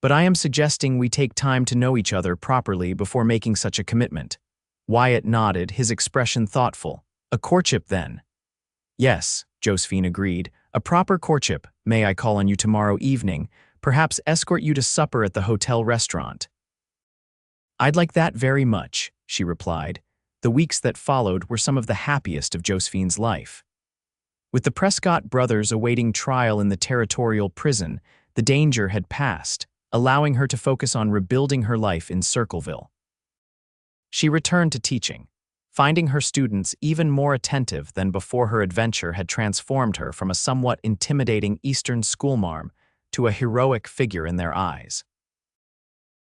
Speaker 1: "But I am suggesting we take time to know each other properly before making such a commitment." Wyatt nodded, his expression thoughtful. "A courtship, then?" "Yes," Josephine agreed. "A proper courtship. May I call on you tomorrow evening? Perhaps escort you to supper at the hotel restaurant?" "I'd like that very much," she replied. The weeks that followed were some of the happiest of Josephine's life. With the Prescott brothers awaiting trial in the territorial prison, the danger had passed, allowing her to focus on rebuilding her life in Circleville. She returned to teaching, finding her students even more attentive than before. Her adventure had transformed her from a somewhat intimidating Eastern schoolmarm to a heroic figure in their eyes.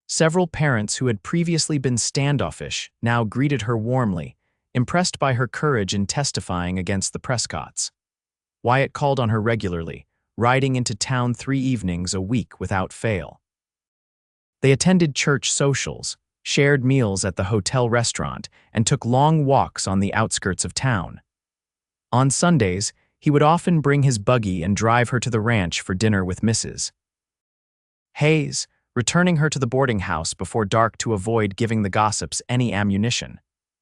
Speaker 1: Several parents who had previously been standoffish now greeted her warmly, impressed by her courage in testifying against the Prescotts. Wyatt called on her regularly, riding into town 3 evenings a week without fail. They attended church socials, shared meals at the hotel restaurant, and took long walks on the outskirts of town. On Sundays, he would often bring his buggy and drive her to the ranch for dinner with Mrs. Hayes, returning her to the boarding house before dark to avoid giving the gossips any ammunition.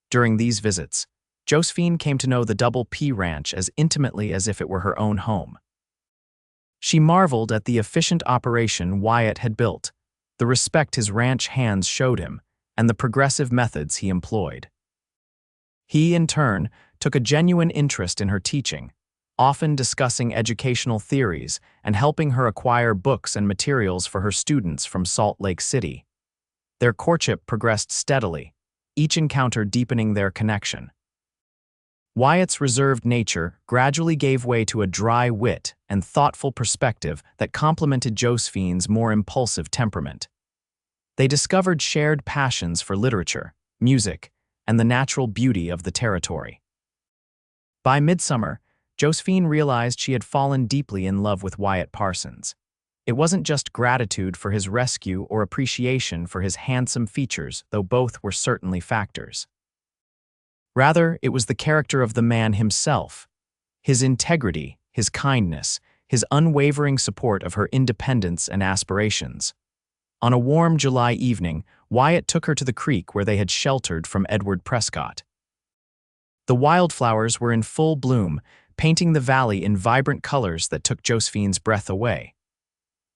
Speaker 1: During these visits, Josephine came to know the Double P Ranch as intimately as if it were her own home. She marveled at the efficient operation Wyatt had built, the respect his ranch hands showed him, and the progressive methods he employed. He, in turn, took a genuine interest in her teaching, often discussing educational theories and helping her acquire books and materials for her students from Salt Lake City. Their courtship progressed steadily, each encounter deepening their connection. Wyatt's reserved nature gradually gave way to a dry wit and thoughtful perspective that complemented Josephine's more impulsive temperament. They discovered shared passions for literature, music, and the natural beauty of the territory. By midsummer, Josephine realized she had fallen deeply in love with Wyatt Parsons. It wasn't just gratitude for his rescue or appreciation for his handsome features, though both were certainly factors. Rather, it was the character of the man himself, his integrity, his kindness, his unwavering support of her independence and aspirations. On a warm July evening, Wyatt took her to the creek where they had sheltered from Edward Prescott. The wildflowers were in full bloom, painting the valley in vibrant colors that took Josephine's breath away.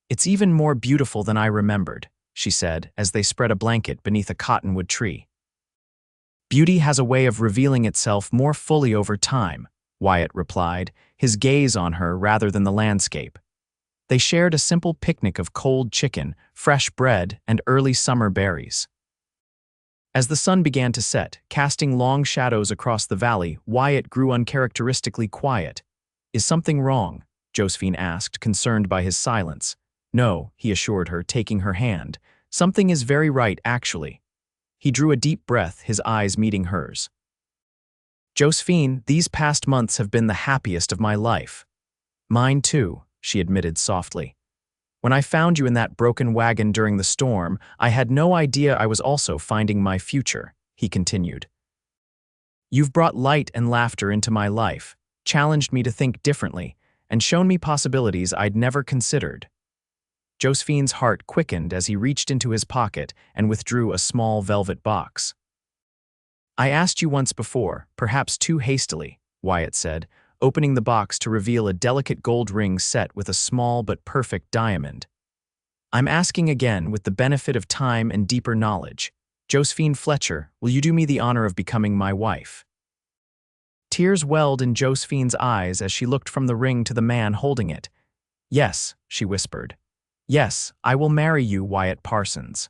Speaker 1: "It's even more beautiful than I remembered," she said as they spread a blanket beneath a cottonwood tree. "Beauty has a way of revealing itself more fully over time," Wyatt replied, his gaze on her rather than the landscape. They shared a simple picnic of cold chicken, fresh bread, and early summer berries. As the sun began to set, casting long shadows across the valley, Wyatt grew uncharacteristically quiet. "Is something wrong?" Josephine asked, concerned by his silence. "No," he assured her, taking her hand. "Something is very right, actually." He drew a deep breath, his eyes meeting hers. "Josephine, these past months have been the happiest of my life." "Mine too," she admitted softly. "When I found you in that broken wagon during the storm, I had no idea I was also finding my future," he continued. "You've brought light and laughter into my life, challenged me to think differently, and shown me possibilities I'd never considered." Josephine's heart quickened as he reached into his pocket and withdrew a small velvet box. "I asked you once before, perhaps too hastily," Wyatt said, opening the box to reveal a delicate gold ring set with a small but perfect diamond. "I'm asking again with the benefit of time and deeper knowledge. Josephine Fletcher, will you do me the honor of becoming my wife?" Tears welled in Josephine's eyes as she looked from the ring to the man holding it. "Yes," she whispered. "Yes, I will marry you, Wyatt Parsons."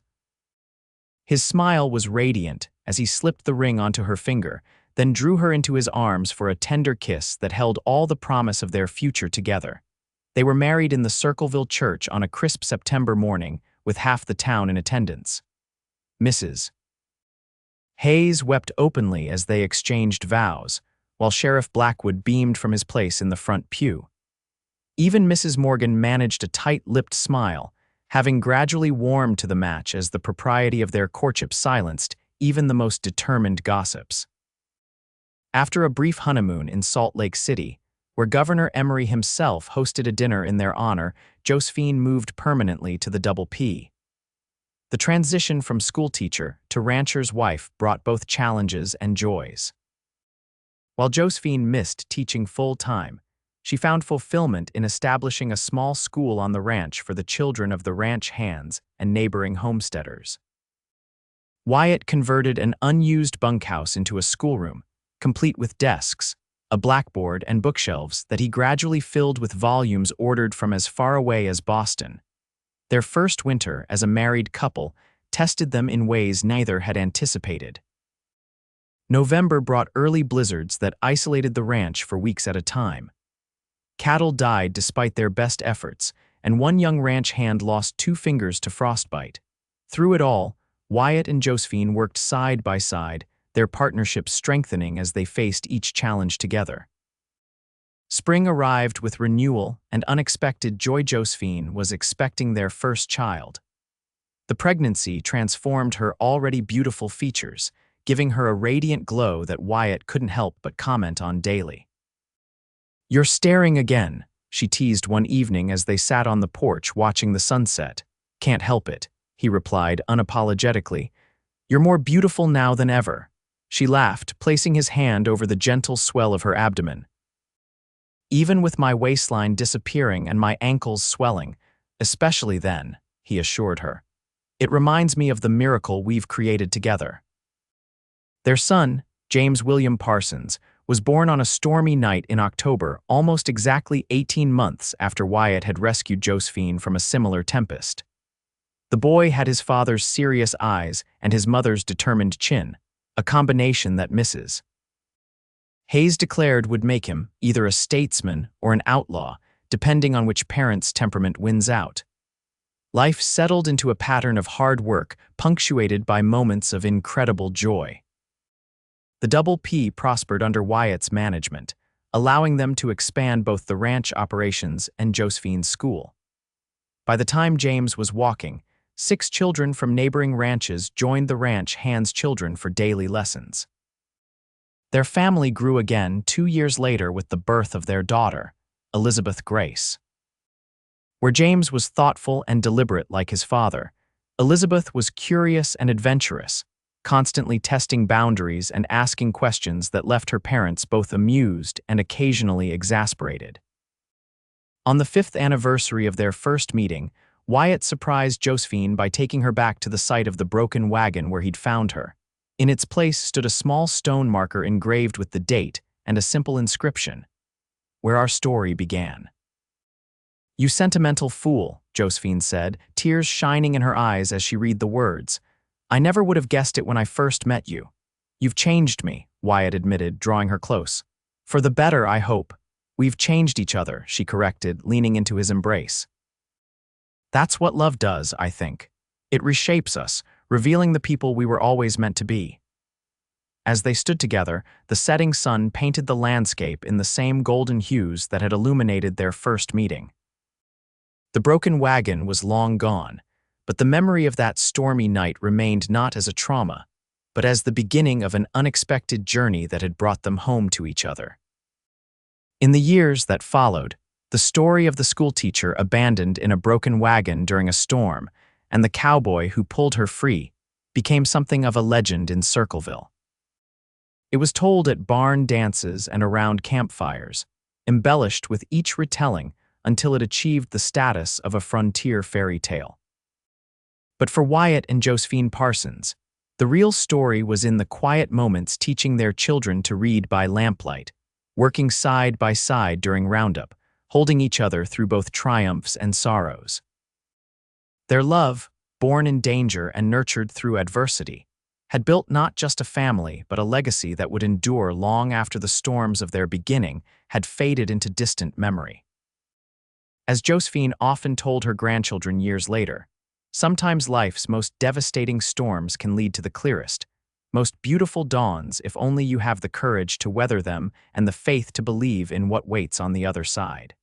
Speaker 1: His smile was radiant as he slipped the ring onto her finger, then drew her into his arms for a tender kiss that held all the promise of their future together. They were married in the Circleville church on a crisp September morning, with half the town in attendance. Mrs. Hayes wept openly as they exchanged vows, while Sheriff Blackwood beamed from his place in the front pew. Even Mrs. Morgan managed a tight-lipped smile, having gradually warmed to the match as the propriety of their courtship silenced even the most determined gossips. After a brief honeymoon in Salt Lake City, where Governor Emory himself hosted a dinner in their honor, Josephine moved permanently to the Double P. The transition from schoolteacher to rancher's wife brought both challenges and joys. While Josephine missed teaching full-time, she found fulfillment in establishing a small school on the ranch for the children of the ranch hands and neighboring homesteaders. Wyatt converted an unused bunkhouse into a schoolroom, complete with desks, a blackboard, and bookshelves that he gradually filled with volumes ordered from as far away as Boston. Their first winter as a married couple tested them in ways neither had anticipated. November brought early blizzards that isolated the ranch for weeks at a time. Cattle died despite their best efforts, and one young ranch hand lost 2 fingers to frostbite. Through it all, Wyatt and Josephine worked side by side, their partnership strengthening as they faced each challenge together. Spring arrived with renewal and unexpected joy. Josephine was expecting their first child. The pregnancy transformed her already beautiful features, giving her a radiant glow that Wyatt couldn't help but comment on daily. "You're staring again," she teased one evening as they sat on the porch watching the sunset. "Can't help it," he replied unapologetically. "You're more beautiful now than ever." She laughed, placing his hand over the gentle swell of her abdomen. "Even with my waistline disappearing and my ankles swelling, especially then," he assured her. "It reminds me of the miracle we've created together." Their son, James William Parsons, was born on a stormy night in October, almost exactly 18 months after Wyatt had rescued Josephine from a similar tempest. The boy had his father's serious eyes and his mother's determined chin, a combination that Mrs. Hayes declared would make him either a statesman or an outlaw, depending on which parent's temperament wins out. Life settled into a pattern of hard work, punctuated by moments of incredible joy. The Double P prospered under Wyatt's management, allowing them to expand both the ranch operations and Josephine's school. By the time James was walking, 6 children from neighboring ranches joined the ranch hands' children for daily lessons. Their family grew again 2 years later with the birth of their daughter, Elizabeth Grace. Where James was thoughtful and deliberate like his father, Elizabeth was curious and adventurous, constantly testing boundaries and asking questions that left her parents both amused and occasionally exasperated. On the 5th anniversary of their first meeting, Wyatt surprised Josephine by taking her back to the site of the broken wagon where he'd found her. In its place stood a small stone marker engraved with the date and a simple inscription, "Where our story began." "You sentimental fool," Josephine said, tears shining in her eyes as she read the words. "I never would have guessed it when I first met you." "You've changed me," Wyatt admitted, drawing her close. "For the better, I hope." "We've changed each other," she corrected, leaning into his embrace. "That's what love does, I think. It reshapes us, revealing the people we were always meant to be." As they stood together, the setting sun painted the landscape in the same golden hues that had illuminated their first meeting. The broken wagon was long gone, but the memory of that stormy night remained not as a trauma, but as the beginning of an unexpected journey that had brought them home to each other. In the years that followed, the story of the schoolteacher abandoned in a broken wagon during a storm and the cowboy who pulled her free became something of a legend in Circleville. It was told at barn dances and around campfires, embellished with each retelling until it achieved the status of a frontier fairy tale. But for Wyatt and Josephine Parsons, the real story was in the quiet moments teaching their children to read by lamplight, working side by side during roundup, holding each other through both triumphs and sorrows. Their love, born in danger and nurtured through adversity, had built not just a family but a legacy that would endure long after the storms of their beginning had faded into distant memory. As Josephine often told her grandchildren years later, sometimes life's most devastating storms can lead to the clearest, most beautiful dawns if only you have the courage to weather them and the faith to believe in what waits on the other side.